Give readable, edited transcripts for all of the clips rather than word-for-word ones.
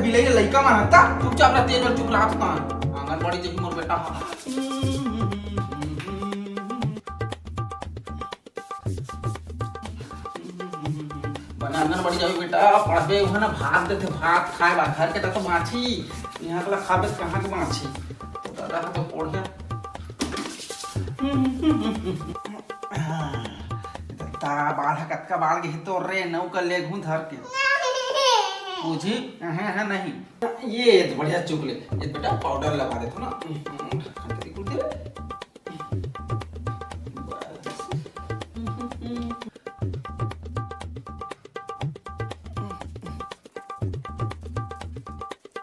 बिलाई लइका मानता चुपचाप रहते है चुप रहा था आंगनबाड़ी देखी मोर बेटा बना आंगनबाड़ी जाओ बेटा पढ़बे वहां ना भात देते भात खाए बा घर के तो माछी यहाँ के खाबे कहां के माछी तो दादा तो पढ़े ता बाल कतका बाल गे तो रे नौ का ले घूं धर के पूछी हां नहीं ये तो बढ़िया चुक ले ये बेटा पाउडर लगा दे तो ना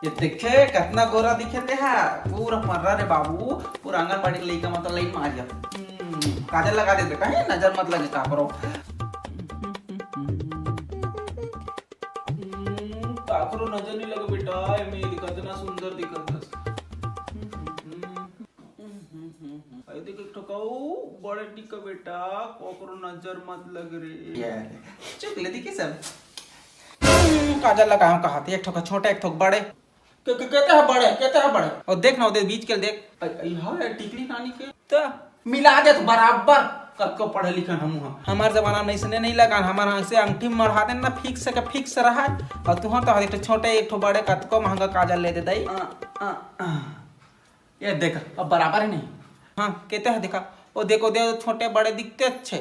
ये देखे कितना गोरा दिखे ते है पूरा मर्रा रे बाबू पूरा आंगनबाड़ी के लइका मतलब लाइन मार जा काजल लगा दे बेटा है नजर मत लगे का करो काकरो नजर नहीं लगे बेटा मैं दिखत ना सुंदर दिखत आई देख एक ठकाऊ बड़े टिका बेटा काकरो नजर मत लग रे चुप ले दिखे सब काजल लगा कहा थे एक ठोका छोटा एक ठोक बड़े कहते हैं बड़े और देख ना बीच के देख टिकली नानी के तो मिला दे बराबर कब पढ़े लिखे हम हमारे जमाना में इसने नहीं लगा हमारा से अंगठी में मढ़ा देना फिक्स रहा और तुम तो एक छोटे एक ठो बड़े कतको महंगा काजल ले दे दई ये देख अब बराबर ही नहीं हाँ कहते हैं देखा वो देखो दे छोटे बड़े दिखते अच्छे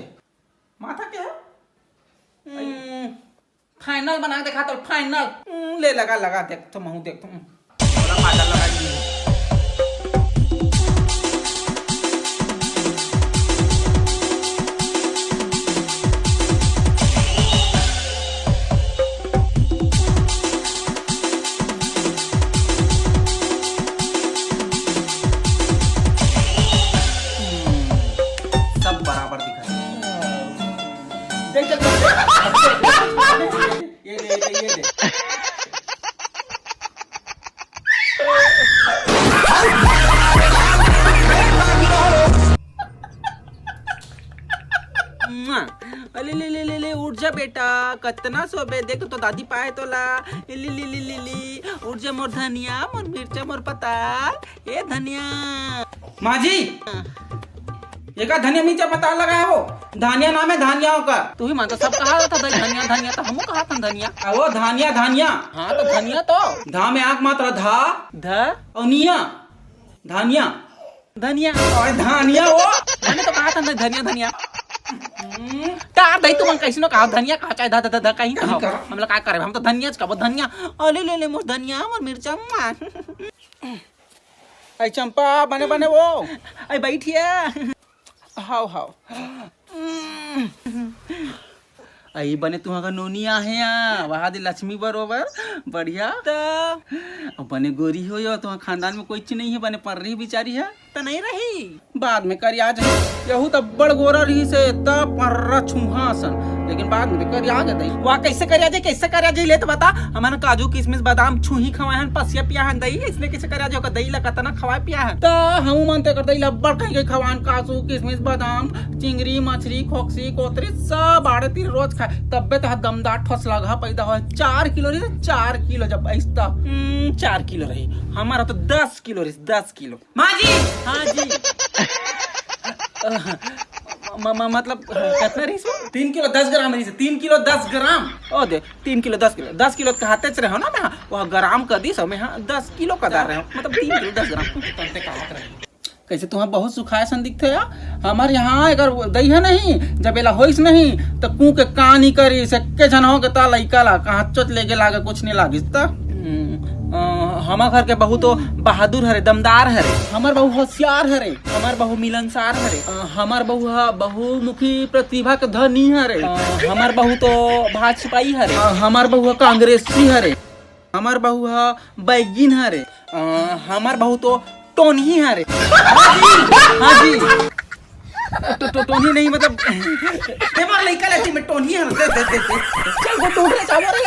माथा क्या है फाइनल बना देखा तो फाइनल ले लगा देख तो महू देख तुम काजल लगा सब बराबर दिखा देख ये दे ले उठ जा बेटा कतना सोबे देख तो दादी पाए तो ला ली उठ जा मोर धनिया मोर मिर्चा मोर पताल ए धनिया माँ जी ये का धनिया मिर्चा पताल लगाया हो धानिया नाम है धानिया का तू ही मान तो सब कहा था धनिया तो हम कहा था धनिया वो धानिया हाँ तो धनिया तो धा में आंख मात्र धा और निया धानिया और धानिया वो मैंने तो कहा था धनिया तार दई तुम कैसे न कहा धनिया कहा चाहे धा कहीं कहा हम लोग का करे हम तो धनिया का धनिया अरे ले मोर धनिया मोर मिर्चा आई चंपा बने वो आई बैठिए हाउ आई बने तुहा नोनिया है वहा दे लक्ष्मी बरोबर बढ़िया तो बने गोरी हो यो तुहा खानदान में कोई चीज नहीं है बने पर रही बिचारी है तो नहीं रही बाद में करी आज यहू तो बड़ गोरा रही से तब पर्रा छुहासन लेकिन बाद में करी आ गई वह कैसे करिया जाए ले तो बता हमारे काजू किशमिश बादाम छुही खवाए हन पसिया पिया हन दही इसलिए कैसे करिया जाए दही ला कतना खवाए पिया है तो हम मानते कर दही लब्बड़ कहीं खवान काजू किशमिश बादाम चिंगरी मछली खोक्सी कोतरी सब आड़े तीर रोज खाए तब्बे तो दमदार ठोस लगा पैदा हो 4 किलो रही 4 किलो जब ऐसा 4 किलो रही हमारा तो 10 किलो रही 10 किलो माँ जी हाँ जी मतलब कितना रही 3 किलो 10 ग्राम रही 3 किलो 10 ग्राम ओ दे 3 किलो 10 किलो कहते रहे हो ना मैं वह ग्राम का दी सब में 10 किलो का दार रहे हो मतलब 3 किलो 10 ग्राम कैसे तुम्हें बहुत सुखाए सन दिखते है हमारे यहाँ अगर दही है नहीं जब एला होइस नहीं तो कू के कान ही करी से के जन हो के ता लइका ला कहां चोट लेके लागे कुछ नहीं लागिस त हमार घर के बहू तो बहादुर हरे दमदार हरे हमार बहू होशियार हरे हमार बहू मिलनसार हरे हमार बहू बहुमुखी प्रतिभा के धनी हरे हमार बहू तो भाजपाई हरे हमार बहू कांग्रेसी हरे हमार बहू बैगिन हरे हमार बहू तो टोनी हरे हाँ जी तो टोनी नहीं मतलब लड़का लड़की में टोनी है चल वो टोकरे चावल